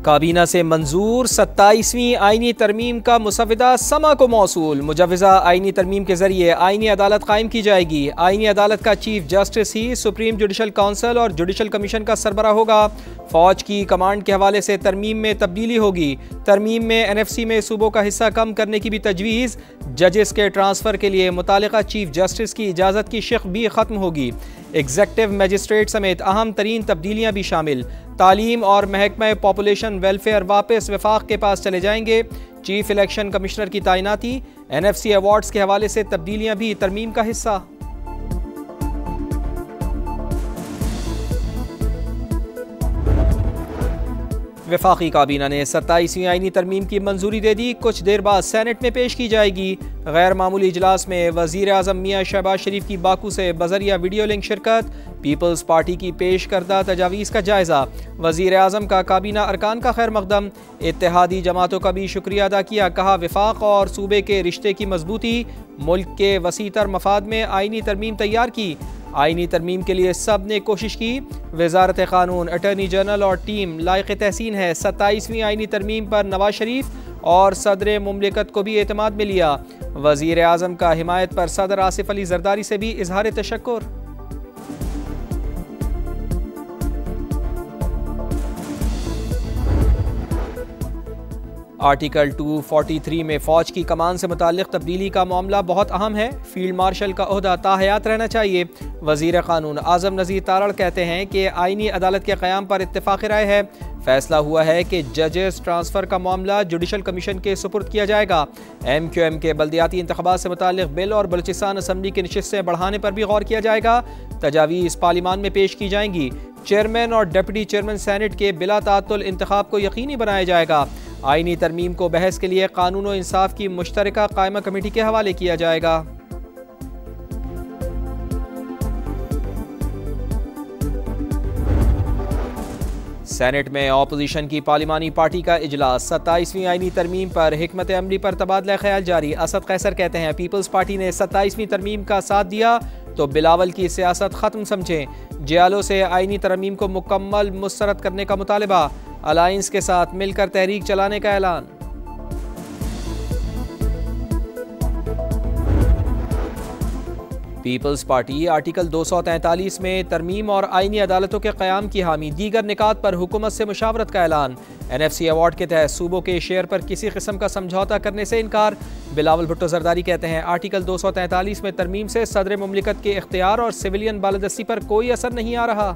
काबीना से मंजूर 27वीं आईनी तरमीम का मुसविदा समा को मौसूल। मुजवजा आईनी तरमीम के जरिए आईनी अदालत कायम की जाएगी। आईनी अदालत का चीफ जस्टिस ही सुप्रीम जुडिशल काउंसिल और जुडिशल कमीशन का सरबरा होगा। फौज की कमांड के हवाले से तरमीम में तब्दीली होगी। तरमीम में NFC में सूबों का हिस्सा कम करने की भी तजवीज़। जजेस के ट्रांसफ़र के लिए मुतालिका चीफ जस्टिस की इजाज़त की शिक भी ख़त्म होगी। एग्जेक्टिव मजिस्ट्रेट समेत अहम तरीन तब्दीलियाँ भी शामिल। तालीम और महकमा पॉपुलेशन वेलफेयर वापस वफाक के पास चले जाएंगे। चीफ इलेक्शन कमिश्नर की तैनाती। NFC अवार्ड्स के हवाले से तब्दीलियाँ भी तरमीम का हिस्सा। वफाकी काबीना ने 27वीं आईनी तरमीम की मंजूरी दे दी। कुछ देर बाद सेनेट में पेश की जाएगी। गैर मामूली इजलास में वज़ीर आज़म मियाँ शहबाज शरीफ की बाकू से बजरिया वीडियो लिंक शिरकत। पीपल्स पार्टी की पेश करदा तजावीज़ का जायज़ा। वज़ीर आज़म का काबीना अरकान का खैर मकदम। इत्तेहादी जमातों का भी शुक्रिया अदा किया। कहा वफाक और सूबे के रिश्ते की मजबूती। मुल्क के वसीतर मफाद में आईनी तरमीम तैयार की। आईनी तरमीम के लिए सब ने कोशिश की। वजारत कानून, अटर्नी जनरल और टीम लायक तहसीन है। 27वीं आईनी तरमीम पर नवाज शरीफ और सदर मुमलिकत को भी एतमाद में लिया। वज़ीर आज़म का हिमायत पर सदर आसिफ अली जरदारी से भी इजहार तशक्कुर। आर्टिकल 243 में फ़ौज की कमान से मुताल्लिक़ तब्दीली का मामला बहुत अहम है। फील्ड मार्शल का ओहदा ताहयात रहना चाहिए। वज़ीर क़ानून आज़म नज़ीर तारड़ कहते हैं कि आईनी अदालत के क़याम पर इत्तेफ़ाक़ राय है। फैसला हुआ है कि जजेस ट्रांसफ़र का मामला जुडिशल कमीशन के सुपुर्द किया जाएगा। MQM के बल्दियाती इंतख़ाबात से मुताल्लिक़ बिल और बलूचिस्तान असम्बली की नशिस्तें बढ़ाने पर भी गौर किया जाएगा। तजावीज़ पार्लिमान में पेश की जाएंगी। चेयरमैन और डिप्टी चेयरमैन सेनेट के बिला ताअत्तुल इंतख़ाब को यकीनी बनाया जाएगा। आईनी तरमीम को बहस के लिए कानून और इंसाफ की मुश्तरका कायमा कमेटी के हवाले किया जाएगा। सेनेट में ऑपोजिशन की पार्लिमानी पार्टी का इजलास। 27वीं आईनी तरमीम पर हिकमत अमली पर तबादला ख्याल जारी। असद कैसर कहते हैं पीपल्स पार्टी ने 27वीं तरमीम का साथ दिया तो बिलावल की सियासत ख़त्म समझें। जियालो से आईनी तरमीम को मुकम्मल मुस्तरद करने का मुतालबा। अलायंस के साथ मिलकर तहरीक चलाने का ऐलान। पीपल्स पार्टी आर्टिकल 243 में तरमीम और आईनी अदालतों के क़याम की हामी। दीगर निकात पर हुकूमत से मुशावरत का ऐलान। NFC अवार्ड के तहत सूबों के शेयर पर किसी किस्म का समझौता करने से इनकार। बिलावल भुट्टो जरदारी कहते हैं आर्टिकल 243 में तरमीम से सदर मुमलिकत के इख्तियार और सिविलियन बालादस्ती पर कोई असर नहीं आ रहा।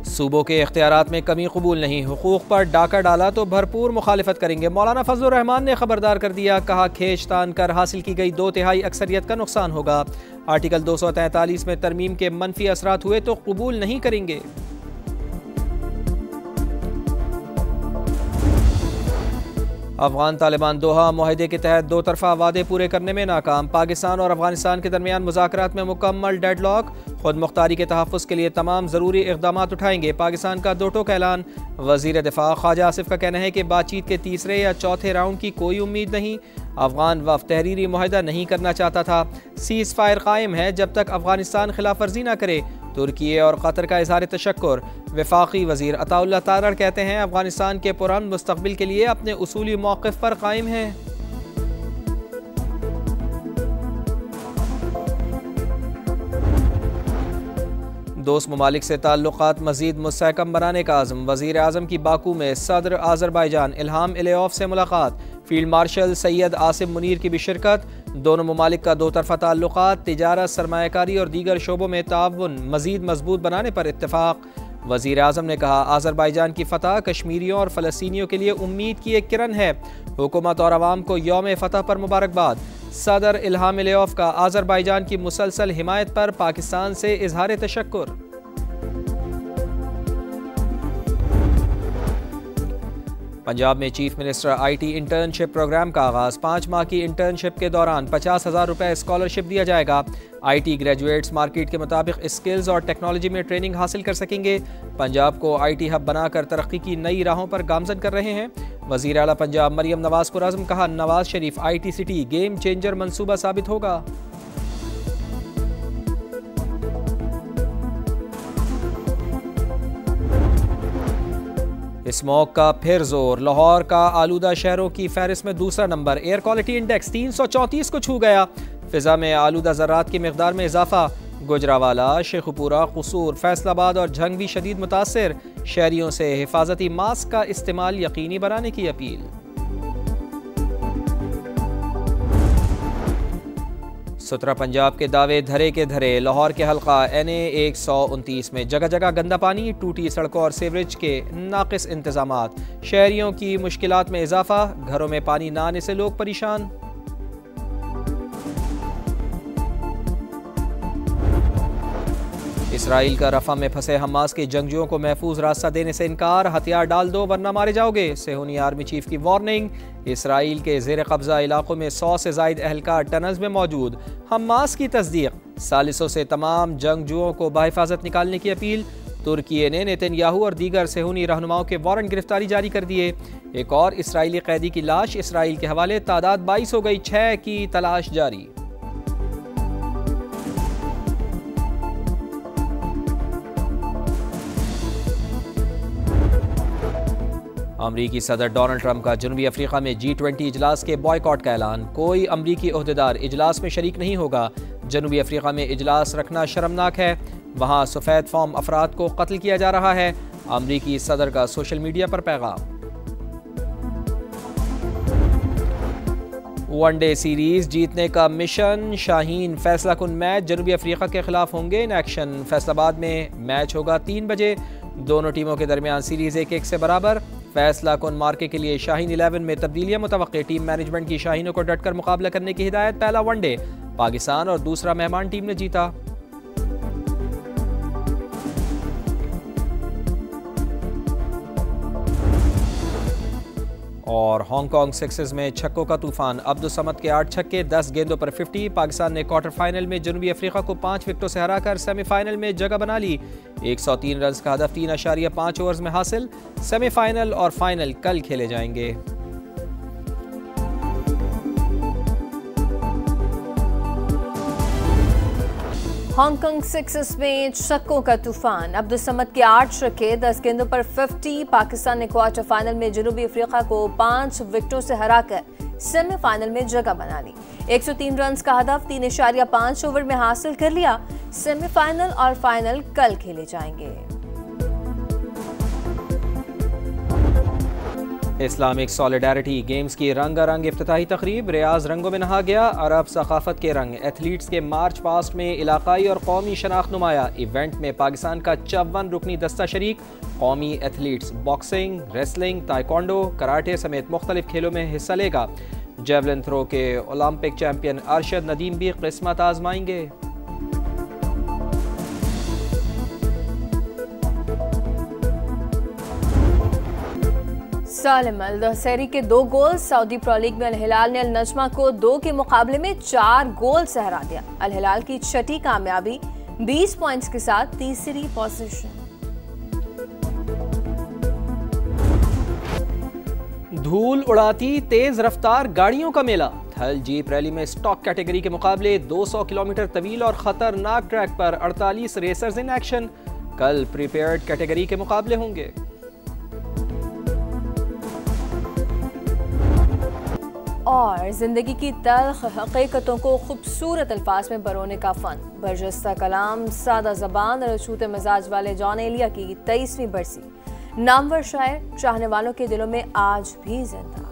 सूबों के इख्तियारात में कमी कबूल नहीं। हुकूक पर डाका डाला तो भरपूर मुखालिफत करेंगे। मौलाना फजलुर रहमान ने खबरदार कर दिया। कहा खींचतान कर हासिल की गई 2/3 अक्सरियत का नुकसान होगा। आर्टिकल 243 में तरमीम के मनफी असरात हुए तो कबूल नहीं करेंगे। अफगान तालिबान दोहा मुआहदे के तहत दो तरफा वादे पूरे करने में नाकाम। पाकिस्तान और अफगानिस्तान के दरमियान मुज़ाकरात में मुकम्मल डेडलॉक। खुद मुख्तारी के तहफ़्फ़ुज़ के लिए तमाम ज़रूरी इक़दामात उठाएंगे। पाकिस्तान का दो टोक ऐलान। वज़ीर दिफ़ा ख्वाजा आसिफ का कहना है कि बातचीत के तीसरे या चौथे राउंड की कोई उम्मीद नहीं। अफगान वफ़द तहरीरी मुआहदा नहीं करना चाहता था। सीज़ फायर कायम है जब तक अफगानिस्तान खिलाफ वर्जी न करे। तुर्की और कतर का इज़हार तशक्कुर। वफाकी वज़ीर अताउल्लाह तारड़ कहते हैं अफगानिस्तान के पुरान मुस्तक़बिल के लिए अपने उसूली मौक़िफ़ पर कायम है। दोस्त ममालिक से ताल्लुक़ात मज़ीद मुस्तहकम बनाने का आज़म। वज़ीर आज़म की बाकू में सदर आज़रबाईजान इल्हाम इलियोव से मुलाकात। फील्ड मार्शल सैयद आसिम मुनीर की भी शिरकत। दोनों ममालिक का दो तरफ़ा ताल्लुक़ात, तिजारत, सरमायाकारी और दीगर शोबों में ताउन मज़ीद मजबूत बनाने पर इत्तेफ़ाक़। वज़ीर आज़म ने कहा आज़रबाईजान की फ़तह कश्मीरियों और फ़लस्तीनियों के लिए उम्मीद की एक किरण है। हुकूमत और अवाम को यौम फ़तह पर मुबारकबाद। सदर इल्हाम इलियोव का आज़रबाईजान की मुसलसल हिमायत पर पाकिस्तान से इज़हार तशक्कुर। पंजाब में chief minister IT internship programme का आगाज़। 5 माह की इंटर्नशिप के दौरान 50,000 रुपये स्कॉलरशिप दिया जाएगा। IT ग्रेजुएट्स मार्केट के मुताबिक स्किल्स और टेक्नोलॉजी में ट्रेनिंग हासिल कर सकेंगे। पंजाब को IT हब बनाकर तरक्की की नई राहों पर गामजन कर रहे हैं। वज़ीर आला पंजाब मरियम नवाज़ पुरअज़्म। कहा Nawaz Sharif IT city game changer मंसूबा साबित होगा। स्मोक का फिर जोर, लाहौर का आलूदा शहरों की फहरिस्त में दूसरा नंबर। एयर क्वालिटी इंडेक्स 334 को छू गया। फिजा में आलूदा ज़रात की मिकदार में इजाफा। गुजरावाला, शेखुपुरा, कसूर, फैसलाबाद और झंग भी शदीद मुतासिर। शहरियों से हिफाजती मास्क का इस्तेमाल यकीनी बनाने की अपील। सुतरा पंजाब के दावे धरे के धरे। लाहौर के हल्का NA 129 में जगह जगह गंदा पानी, टूटी सड़कों और सीवरेज के नाकिस इंतजामात। शहरियों की मुश्किलात में इजाफा, घरों में पानी ना आने से लोग परेशान। इसराइल का रफा में फंसे हमास के जंगजुओं को महफूज रास्ता देने से इनकार। हथियार डाल दो वरना मारे जाओगे, सेहूनी आर्मी चीफ की वार्निंग। इसराइल के जेर कब्जा इलाकों में 100 से जायद अहलकार टनल्स में मौजूद। हमास की तस्दीक, सालिसों से तमाम जंगजुओं को बाहिफाजत निकालने की अपील। तुर्की ने नेतन्याहू और दीगर सेहूनी रहनुमाओं के वारंट गिरफ्तारी जारी कर दिए। एक और इसराइली कैदी की लाश इसराइल के हवाले, तादाद 22 हो गई, 6 की तलाश जारी। अमरीकी सदर डोनाल्ड ट्रंप का जनूबी अफ्रीका में G20 इजलास के बॉयकॉट का ऐलान। कोई अमरीकी ओहदेदार इजलास में शरीक नहीं होगा। जनूबी अफ्रीका में इजलास रखना शर्मनाक है, वहाँ सफ़ेद फॉर्म अफराद को कत्ल किया जा रहा है। अमरीकी सदर का सोशल मीडिया पर पैगाम। वनडे सीरीज जीतने का मिशन, शाहीन फैसला कुन मैच जनूबी अफ्रीका के खिलाफ होंगे इन एक्शन। फैसलाबाद में मैच होगा 3 बजे। दोनों टीमों के दरमियान सीरीज 1-1 से बराबर। फैसला कुन मार्के के लिए शाहीन 11 में तब्दीलियां मुतवक्के। टीम मैनेजमेंट की शाहीनों को डटकर मुकाबला करने की हिदायत। पहला वनडे पाकिस्तान और दूसरा मेहमान टीम ने जीता। और हांगकांग सिक्सेस में छक्कों का तूफान। अब्दुल समद के 8 छक्के, 10 गेंदों पर 50। पाकिस्तान ने क्वार्टर फाइनल में जनूबी अफ्रीका को 5 विकेटों से हराकर सेमीफाइनल में जगह बना ली। 103 रन का हदफ 3.5 ओवर्स में हासिल। सेमीफाइनल और फाइनल कल खेले जाएंगे। हांगकांग सिक्सेस में छक्कों का तूफान। अब्दुल समद के 8 छक्के, 10 गेंदों पर 50। पाकिस्तान ने क्वार्टर फाइनल में जनूबी अफ्रीका को 5 विकेटों से हराकर सेमीफाइनल में जगह बना ली। 103 रन का हदफ 3.5 ओवर में हासिल कर लिया। सेमीफाइनल और फाइनल कल खेले जाएंगे। इस्लामिक सॉलिडारिटी गेम्स की रंगारंग इफ्तिताही तकरीब। रियाज रंगों में नहा गया। अरब सकाफत के रंग। एथलीट्स के मार्च पास्ट में इलाकाई और कौमी शनाख्त नुमाया। इवेंट में पाकिस्तान का 54 रुकनी दस्ता शरीक। कौमी athletes boxing, wrestling, taekwondo, karate समेत मुख्तलिफ खेलों में हिस्सा लेगा। जेवलिन थ्रो के ओलंपिक चैंपियन अरशद नदीम भी किस्मत आजमाएंगे। सालिम अल दहसेरी के 2 गोल। सऊदी प्रो लीग में अल हिलाल ने अल नजमा को 2 के मुकाबले में 4 गोल से हरा दिया। अल हिलाल की छठी कामयाबी, 20 पॉइंट्स के साथ तीसरी पोजीशन। धूल उड़ाती तेज रफ्तार गाड़ियों का मेला। थल जीप रैली में स्टॉक कैटेगरी के मुकाबले 200 किलोमीटर तवील और खतरनाक ट्रैक पर 48 रेसर्स इन एक्शन। कल प्रीपेयर्ड कैटेगरी के मुकाबले होंगे। और जिंदगी की तल्ख हकीकतों को खूबसूरत अल्फाज में बरोने का फन। बरजस्ता कलाम, सादा ज़बान और छूते मिजाज वाले जॉन एलिया की 23वीं बरसी। नामवर शायर चाहने वालों के दिलों में आज भी जिंदा।